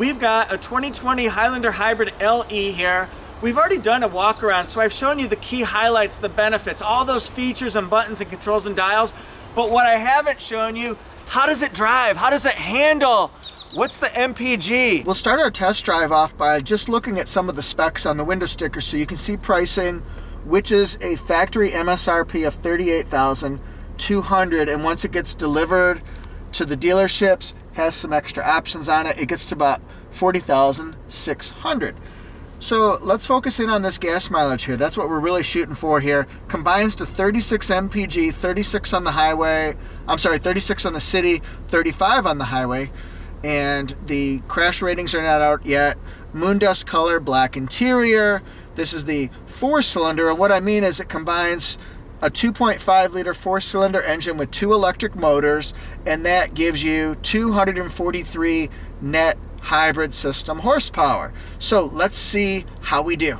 We've got a 2020 Highlander Hybrid LE here. We've already done a walk around, so I've shown you the key highlights, the benefits, all those features and buttons and controls and dials. But what I haven't shown you, how does it drive? How does it handle? What's the MPG? We'll start our test drive off by just looking at some of the specs on the window sticker so you can see pricing, which is a factory MSRP of $38,200, and once it gets delivered to the dealerships, has some extra options on it, it gets to about $40,600. So let's focus in on this gas mileage here. That's what we're really shooting for here. Combines to 36 MPG, 36 on the highway. I'm sorry, 36 on the city, 35 on the highway. And the crash ratings are not out yet. Moon dust color, black interior. This is the 4-cylinder, and what I mean is it combines a 2.5 liter 4-cylinder engine with 2 electric motors, and that gives you 243 net hybrid system horsepower. So let's see how we do.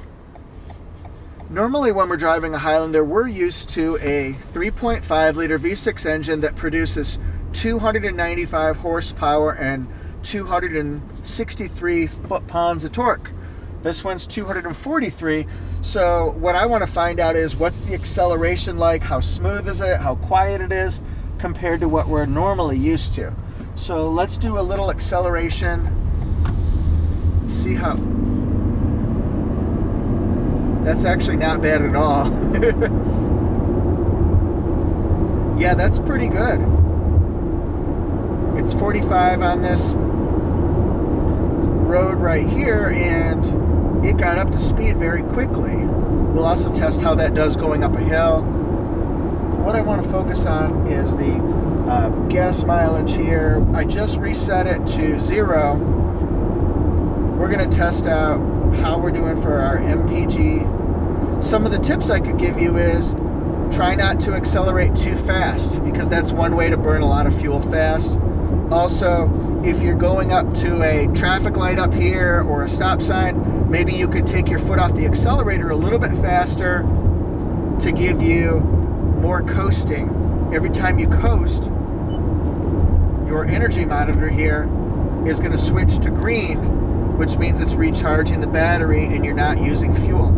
Normally when we're driving a Highlander, we're used to a 3.5 liter V6 engine that produces 295 horsepower and 263 foot-pounds of torque. This one's 243. So what I want to find out is what's the acceleration like, how smooth is it, how quiet it is compared to what we're normally used to. So let's do a little acceleration. See how... That's actually not bad at all. Yeah, that's pretty good. It's 45 on this road right here, and it got up to speed very quickly. We'll also test how that does going up a hill. What I want to focus on is the gas mileage here. I just reset it to 0. We're going to test out how we're doing for our MPG. Some of the tips I could give you is try not to accelerate too fast, because that's one way to burn a lot of fuel fast. Also, if you're going up to a traffic light up here or a stop sign, maybe you could take your foot off the accelerator a little bit faster to give you more coasting. Every time you coast, your energy monitor here is going to switch to green, which means it's recharging the battery and you're not using fuel.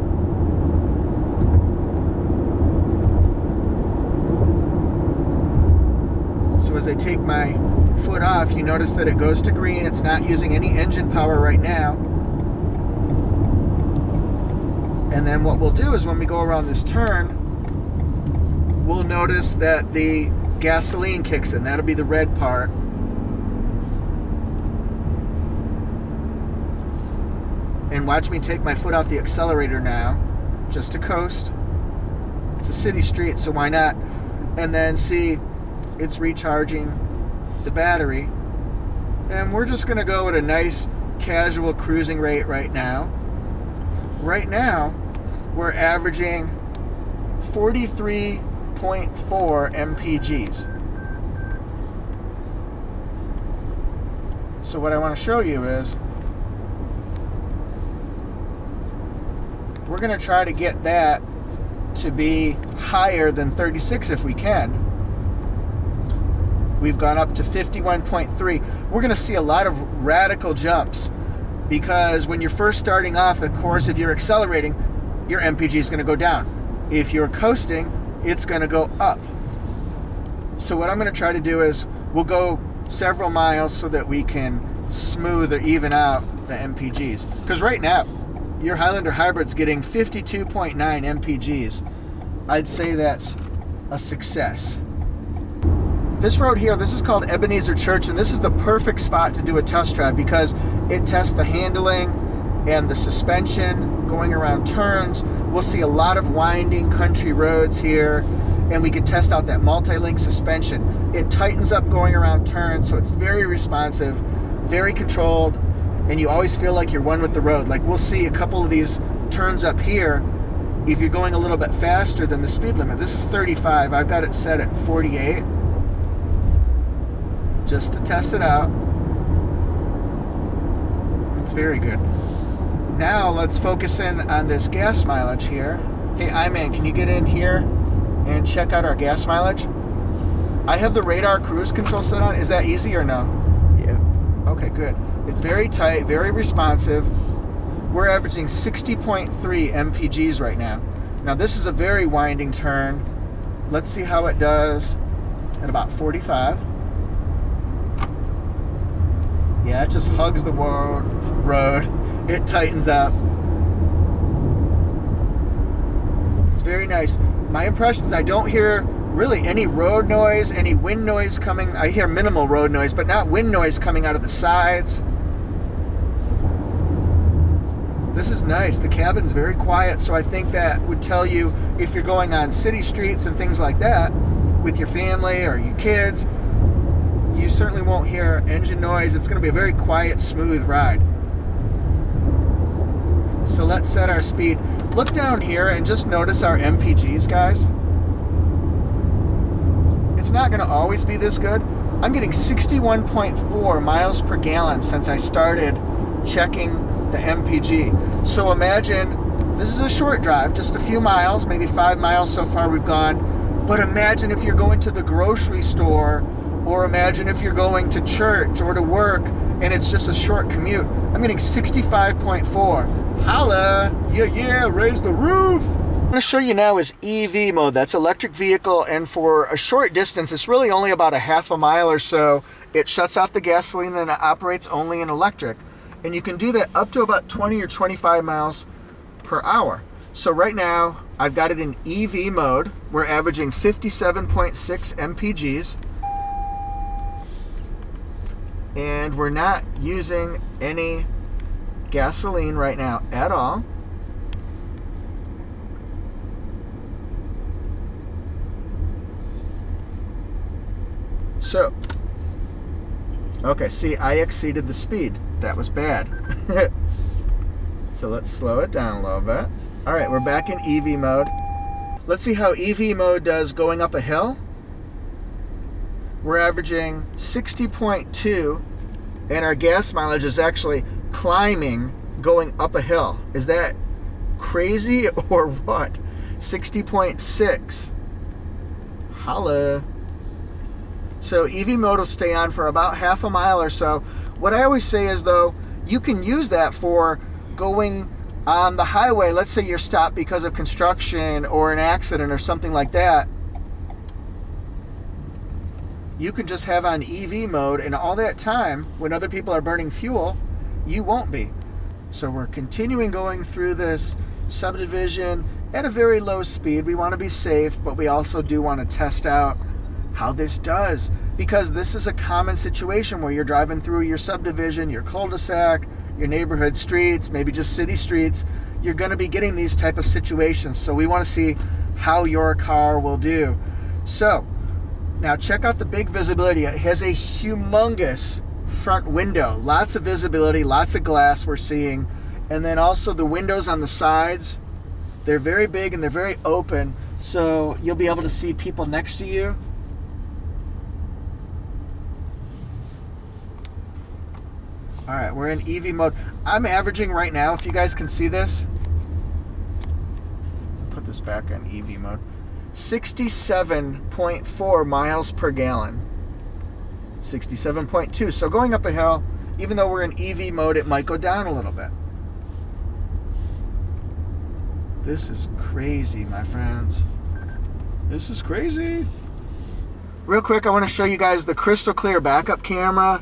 So as I take my foot off, you notice that it goes to green. It's not using any engine power right now. And then what we'll do is when we go around this turn, we'll notice that the gasoline kicks in. That'll be the red part. And watch me take my foot off the accelerator now, just to coast. It's a city street, so why not? And then see, it's recharging the battery. And we're just gonna go at a nice casual cruising rate right now. Right now, we're averaging 43.4 MPGs. So what I want to show you is we're going to try to get that to be higher than 36 if we can. We've gone up to 51.3. We're going to see a lot of radical jumps, because when you're first starting off, of course, if you're accelerating, your MPG is going to go down. If you're coasting, it's going to go up. So what I'm going to try to do is we'll go several miles so that we can smooth or even out the MPGs. Because right now, your Highlander Hybrid's getting 52.9 MPGs. I'd say that's a success. This road here, this is called Ebenezer Church, and this is the perfect spot to do a test drive because it tests the handling and the suspension going around turns. We'll see a lot of winding country roads here, and we can test out that multi-link suspension. It tightens up going around turns, so it's very responsive, very controlled, and you always feel like you're one with the road. Like we'll see a couple of these turns up here, if you're going a little bit faster than the speed limit. This is 35, I've got it set at 48, just to test it out. It's very good. Now let's focus in on this gas mileage here. Hey, iMan, can you get in here and check out our gas mileage? I have the radar cruise control set on. Is that easy or no? Yeah. Okay, good. It's very tight, very responsive. We're averaging 60.3 MPGs right now. Now this is a very winding turn. Let's see how it does at about 45. Yeah, it just hugs the road. It tightens up. It's very nice. My impressions, I don't hear really any road noise, any wind noise coming. I hear minimal road noise, but not wind noise coming out of the sides. This is nice. The cabin's very quiet, so I think that would tell you if you're going on city streets and things like that with your family or your kids, you certainly won't hear engine noise. It's going to be a very quiet, smooth ride. So let's set our speed. Look down here and just notice our MPGs, guys. It's not going to always be this good. I'm getting 61.4 miles per gallon since I started checking the MPG. So imagine, this is a short drive, just a few miles, maybe 5 miles so far we've gone. But imagine if you're going to the grocery store, or imagine if you're going to church or to work and it's just a short commute. I'm getting 65.4. Holla! Yeah, raise the roof! What I'm going to show you now is Eevee Mode. That's electric vehicle, and for a short distance, it's really only about a half a mile or so. It shuts off the gasoline and it operates only in electric. And you can do that up to about 20 or 25 miles per hour. So right now, I've got it in Eevee Mode. We're averaging 57.6 MPGs. And we're not using any gasoline right now at all. So, okay, see, I exceeded the speed. That was bad. So let's slow it down a little bit. All right, we're back in Eevee Mode. Let's see how Eevee Mode does going up a hill. We're averaging 60.2, and our gas mileage is actually climbing going up a hill. Is that crazy or what? 60.6. Holla. So Eevee Mode will stay on for about half a mile or so. What I always say is, though, you can use that for going on the highway. Let's say you're stopped because of construction or an accident or something like that. You can just have on Eevee Mode, and all that time, when other people are burning fuel, you won't be. So we're continuing going through this subdivision at a very low speed. We want to be safe, but we also do want to test out how this does, because this is a common situation where you're driving through your subdivision, your cul-de-sac, your neighborhood streets, maybe just city streets. You're going to be getting these type of situations, so we want to see how your car will do. So now check out the big visibility. It has a humongous front window, lots of visibility, lots of glass we're seeing, and then also the windows on the sides, they're very big and they're very open, so you'll be able to see people next to you. All right, we're in Eevee Mode. I'm averaging right now, if you guys can see this, put this back on Eevee Mode, 67.4 miles per gallon. 67.2. So going up a hill, even though we're in Eevee Mode, it might go down a little bit. This is crazy, my friends. This is crazy. Real quick, I want to show you guys the crystal clear backup camera.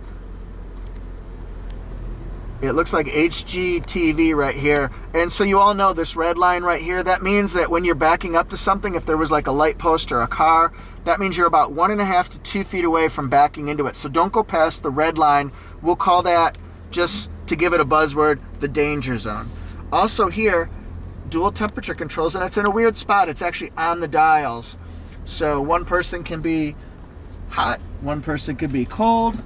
It looks like HGTV right here. And so you all know this red line right here, that means that when you're backing up to something, if there was like a light post or a car, that means you're about 1.5 to 2 feet away from backing into it. So don't go past the red line. We'll call that, just to give it a buzzword, the danger zone. Also here, dual temperature controls, and it's in a weird spot. It's actually on the dials. So one person can be hot, one person could be cold.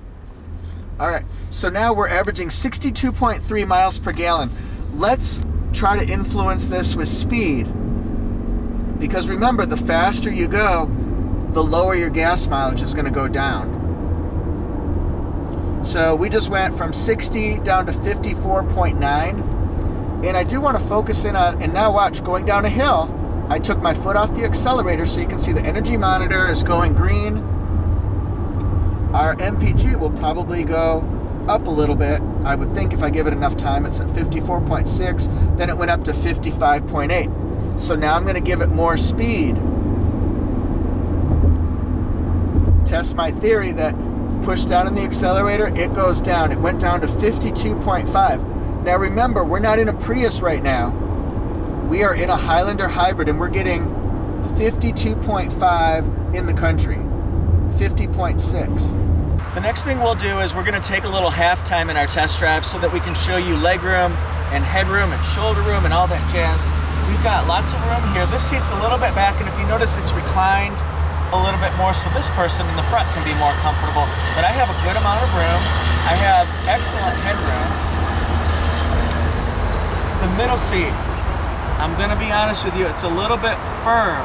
All right, so now we're averaging 62.3 miles per gallon. Let's try to influence this with speed. Because remember, the faster you go, the lower your gas mileage is going to go down. So we just went from 60 down to 54.9. And I do want to focus in on, and now watch, going down a hill, I took my foot off the accelerator so you can see the energy monitor is going green. Our MPG will probably go up a little bit. I would think if I give it enough time. It's at 54.6, then it went up to 55.8. So now I'm going to give it more speed. Test my theory that push down on the accelerator, it goes down. It went down to 52.5. Now remember, we're not in a Prius right now. We are in a Highlander Hybrid, and we're getting 52.5 in the country, 50.6. The next thing we'll do is we're going to take a little halftime in our test drive so that we can show you legroom and headroom and shoulder room and all that jazz. We've got lots of room here. This seat's a little bit back, and if you notice, it's reclined a little bit more, so this person in the front can be more comfortable. But I have a good amount of room. I have excellent headroom. The middle seat, I'm going to be honest with you, it's a little bit firm,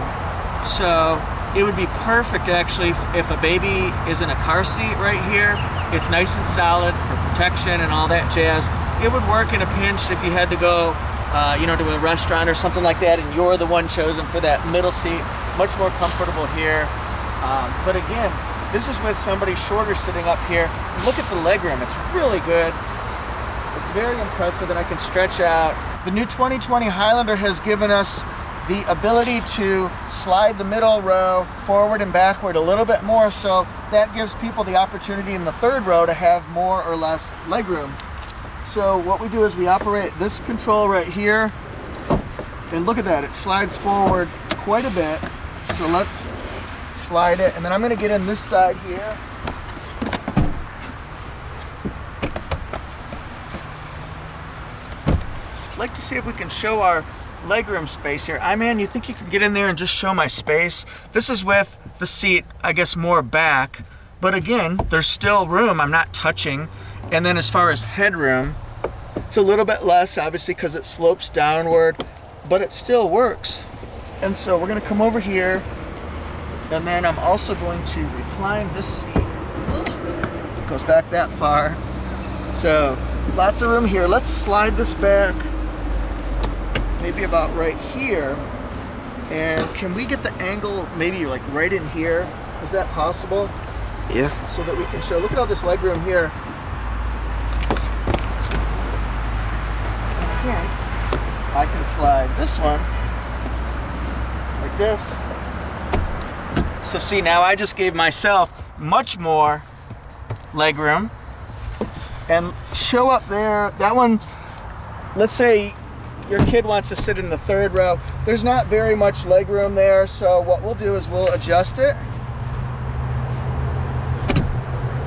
so it would be perfect actually if a baby is in a car seat right here. It's nice and solid for protection and all that jazz. It would work in a pinch if you had to go to a restaurant or something like that, and you're the one chosen for that middle seat. Much more comfortable here. But again, this is with somebody shorter sitting up here. Look at the legroom, it's really good. It's very impressive, and I can stretch out. The new 2020 Highlander has given us the ability to slide the middle row forward and backward a little bit more, so that gives people the opportunity in the third row to have more or less legroom. So what we do is we operate this control right here, and look at that, it slides forward quite a bit. So let's slide it, and then I'm going to get in this side here. I'd like to see if we can show our legroom space here. You think you can get in there and just show my space? This is with the seat, I guess, more back, but again, there's still room. I'm not touching. And then as far as headroom, it's a little bit less, obviously, because it slopes downward, but it still works. And so we're going to come over here, and then I'm also going to recline this seat. It goes back that far. So lots of room here. Let's slide this back maybe about right here. And can we get the angle maybe like right in here? Is that possible? Yeah. So that we can show, look at all this legroom here. I can slide this one like this. So see, now I just gave myself much more legroom. And show up there, that one, let's say your kid wants to sit in the third row. There's not very much legroom there, so what we'll do is we'll adjust it.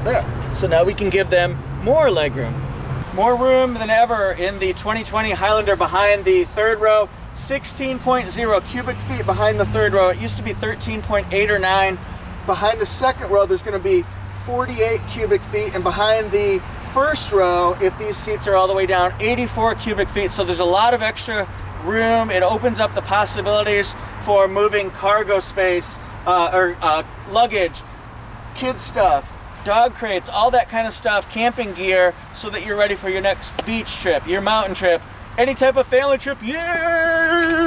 There. So now we can give them more legroom. More room than ever in the 2020 Highlander behind the third row. 16.0 cubic feet behind the third row. It used to be 13.8 or 9. Behind the second row, there's going to be 48 cubic feet, and behind the first row, if these seats are all the way down, 84 cubic feet. So there's a lot of extra room. It opens up the possibilities for moving cargo space or luggage, kid stuff, dog crates, all that kind of stuff, camping gear, so that you're ready for your next beach trip, your mountain trip, any type of family trip. Yeah!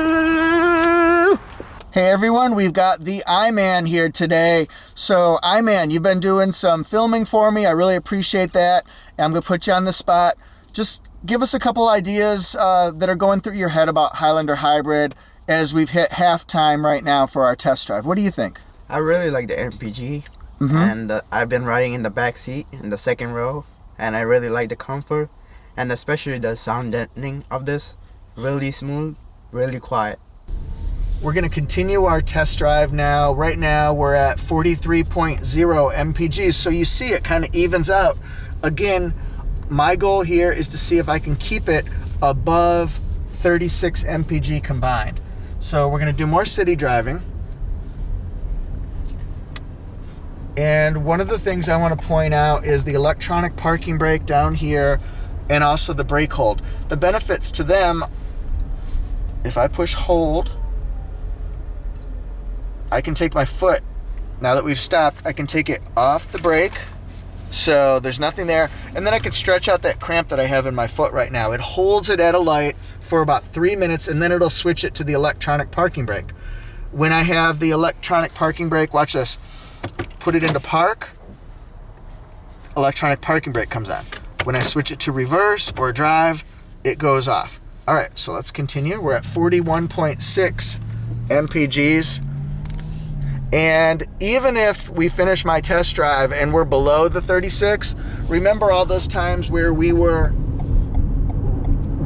Hey everyone, we've got the iMan here today. So iMan, you've been doing some filming for me. I really appreciate that. I'm gonna put you on the spot. Just give us a couple ideas that are going through your head about Highlander Hybrid as we've hit halftime right now for our test drive. What do you think? I really like the MPG, and I've been riding in the back seat in the second row, and I really like the comfort, and especially the sound deadening of this. Really smooth, really quiet. We're going to continue our test drive now. Right now we're at 43.0 MPGs, so you see it kind of evens out. Again, my goal here is to see if I can keep it above 36 MPG combined. So we're going to do more city driving. And one of the things I want to point out is the electronic parking brake down here, and also the brake hold. The benefits to them, if I push hold, I can take my foot, now that we've stopped, I can take it off the brake, so there's nothing there, and then I can stretch out that cramp that I have in my foot right now. It holds it at a light for about 3 minutes, and then it'll switch it to the electronic parking brake. When I have the electronic parking brake, watch this, put it into park, electronic parking brake comes on. When I switch it to reverse or drive, it goes off. All right, so let's continue. We're at 41.6 MPGs. And even if we finish my test drive and we're below the 36, remember all those times where we were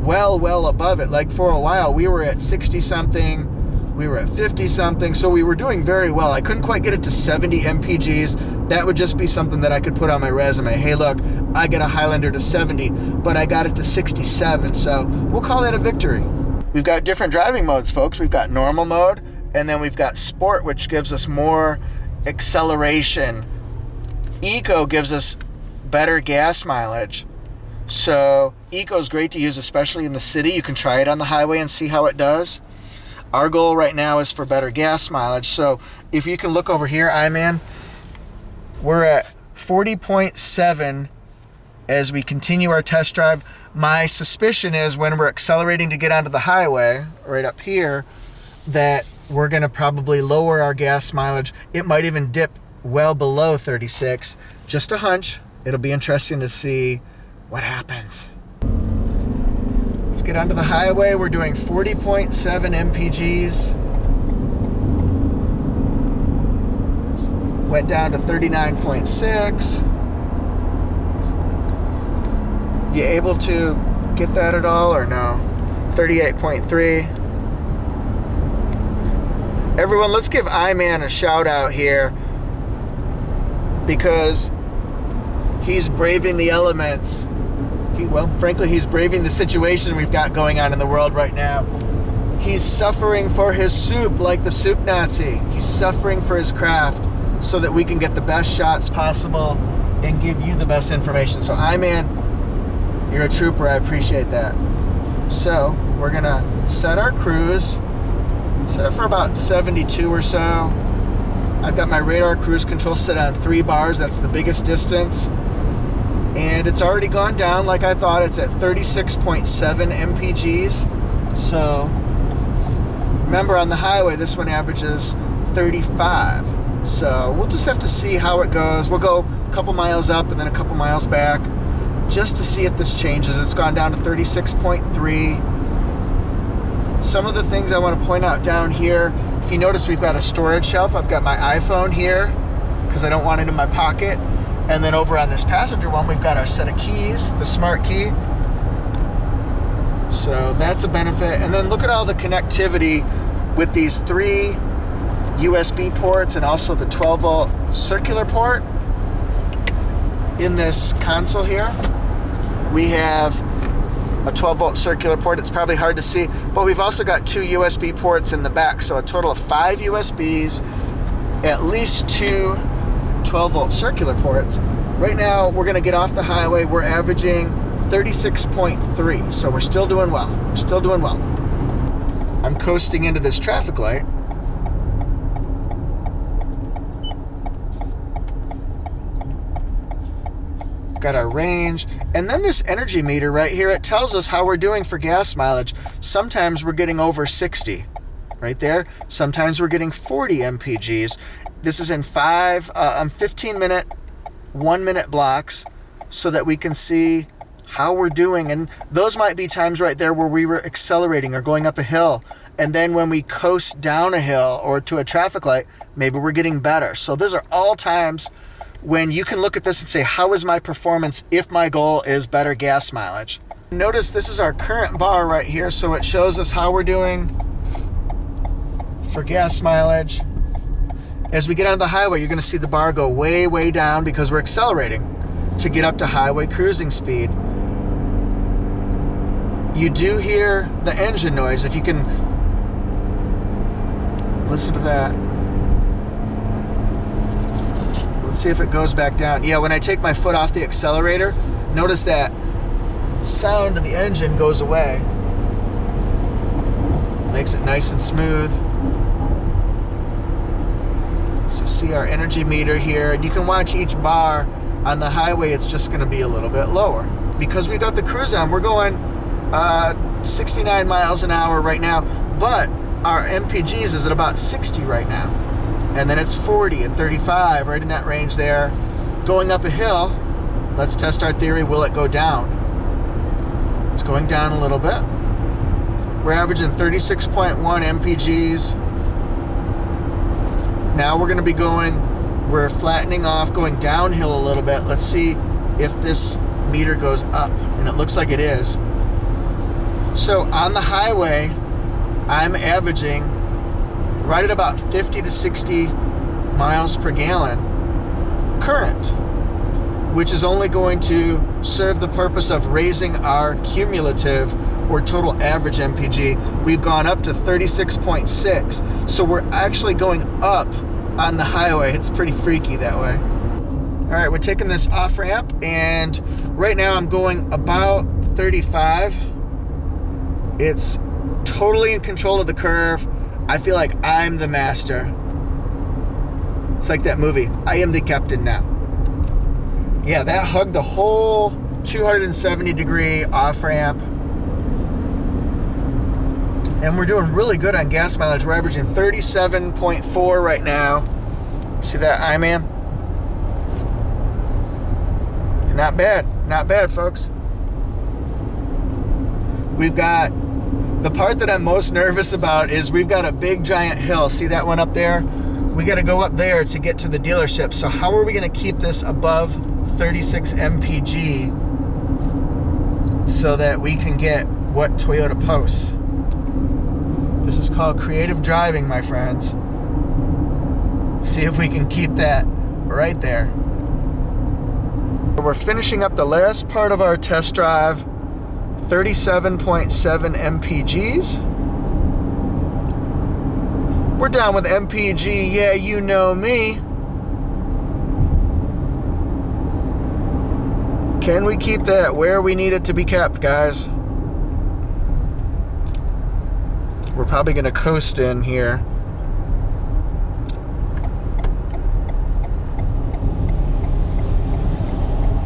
well above it. Like for a while, we were at 60 something, we were at 50 something, so we were doing very well. I couldn't quite get it to 70 MPGs. That would just be something that I could put on my resume. Hey, look, I got a Highlander to 70, but I got it to 67, so we'll call that a victory. We've got different driving modes, folks. We've got normal mode, and then we've got sport, which gives us more acceleration. Eco gives us better gas mileage. So Eco is great to use, especially in the city. You can try it on the highway and see how it does. Our goal right now is for better gas mileage. So if you can look over here, Iman, we're at 40.7 as we continue our test drive. My suspicion is when we're accelerating to get onto the highway, right up here, that we're going to probably lower our gas mileage. It might even dip well below 36. Just a hunch. It'll be interesting to see what happens. Let's get onto the highway. We're doing 40.7 MPGs. Went down to 39.6. You able to get that at all or no? 38.3. Everyone, let's give Iman a shout out here because he's braving the elements. Frankly, he's braving the situation we've got going on in the world right now. He's suffering for his soup like the soup Nazi. He's suffering for his craft so that we can get the best shots possible and give you the best information. So, Iman, you're a trooper. I appreciate that. So, we're going to set our cruise. Set it for about 72 or so. I've got my radar cruise control set on 3 bars. That's the biggest distance. And it's already gone down like I thought. It's at 36.7 MPGs. So remember on the highway, this one averages 35. So we'll just have to see how it goes. We'll go a couple miles up and then a couple miles back just to see if this changes. It's gone down to 36.3. Some of the things I want to point out down here, if you notice we've got a storage shelf. I've got my iPhone here because I don't want it in my pocket. And then over on this passenger one, we've got our set of keys, the smart key. So that's a benefit. And then look at all the connectivity with these 3 USB ports and also the 12-volt circular port. In this console here, we have a 12-volt circular port. It's probably hard to see, but we've also got 2 USB ports in the back, so a total of 5 USBs, at least 2 12-volt circular ports. Right now, we're going to get off the highway. We're averaging 36.3, so we're still doing well. We're still doing well. I'm coasting into this traffic light. Got our range, and then this energy meter right here, it tells us how we're doing for gas mileage. Sometimes we're getting over 60 right there. Sometimes we're getting 40 MPGs. This is in 15-minute, 1-minute blocks so that we can see how we're doing. And those might be times right there where we were accelerating or going up a hill. And then when we coast down a hill or to a traffic light, maybe we're getting better. So those are all times when you can look at this and say, how is my performance if my goal is better gas mileage? Notice this is our current bar right here, so it shows us how we're doing for gas mileage. As we get on the highway, you're going to see the bar go way down because we're accelerating to get up to highway cruising speed. You do hear the engine noise. If you can listen to that. Let's see if it goes back down. Yeah, when I take my foot off the accelerator, notice that sound of the engine goes away. Makes it nice and smooth. So see our energy meter here, and you can watch each bar. On the highway, it's just going to be a little bit lower. Because we got the cruise on, we're going 69 miles an hour right now, but our MPGs is at about 60 right now. And then it's 40 and 35, right in that range there. Going up a hill, let's test our theory. Will it go down? It's going down a little bit. We're averaging 36.1 MPGs. Now we're going to be we're flattening off, going downhill a little bit. Let's see if this meter goes up, and it looks like it is. So on the highway, I'm averaging right at about 50 to 60 miles per gallon current, which is only going to serve the purpose of raising our cumulative or total average MPG. We've gone up to 36.6, so we're actually going up on the highway. It's pretty freaky that way. All right, we're taking this off ramp, and right now I'm going about 35. It's totally in control of the curve. I feel like I'm the master. It's like that movie, I am the captain now. Yeah, that hugged the whole 270 degree off ramp. And we're doing really good on gas mileage. We're averaging 37.4 right now. See that, I-man? Not bad, not bad, folks. We've got, the part that I'm most nervous about is we've got a big giant hill. See that one up there? We got to go up there to get to the dealership. So how are we going to keep this above 36 MPG so that we can get what Toyota posts? This is called creative driving, my friends. Let's see if we can keep that right there. We're finishing up the last part of our test drive, 37.7 MPGs. We're down with MPG, yeah, you know me. Can we keep that where we need it to be kept, guys? We're probably gonna coast in here.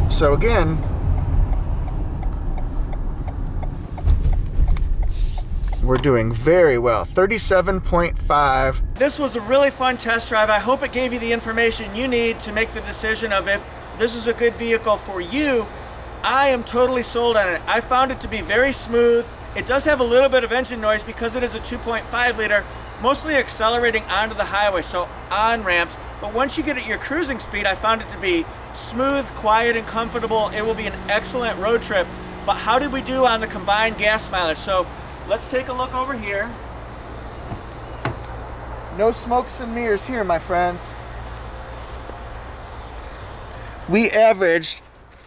So again, we're doing very well, 37.5. This was a really fun test drive. I hope it gave you the information you need to make the decision of if this is a good vehicle for you. I am totally sold on it. I found it to be very smooth. It does have a little bit of engine noise because it is a 2.5 liter, mostly accelerating onto the highway, so on ramps. But once you get at your cruising speed, I found it to be smooth, quiet, and comfortable. It will be an excellent road trip. But how did we do on the combined gas mileage? So let's take a look over here. No smokes and mirrors here, my friends. We averaged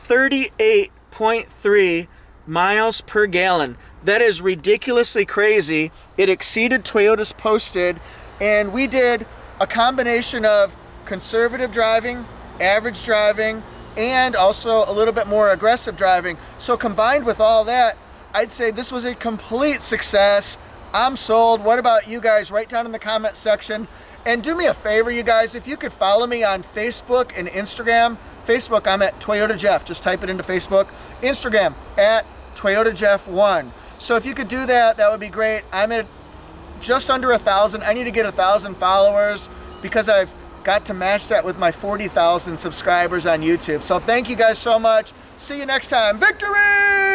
38.3 miles per gallon. That is ridiculously crazy. It exceeded Toyota's posted, and we did a combination of conservative driving, average driving, and also a little bit more aggressive driving. So combined with all that, I'd say this was a complete success. I'm sold. What about you guys? Write down in the comment section. And do me a favor, you guys, if you could follow me on Facebook and Instagram. Facebook, I'm at Toyota Jeff. Just type it into Facebook. Instagram, at Toyota Jeff 1. So if you could do that, that would be great. I'm at just under 1,000. I need to get 1,000 followers because I've got to match that with my 40,000 subscribers on YouTube. So thank you guys so much. See you next time. Victory!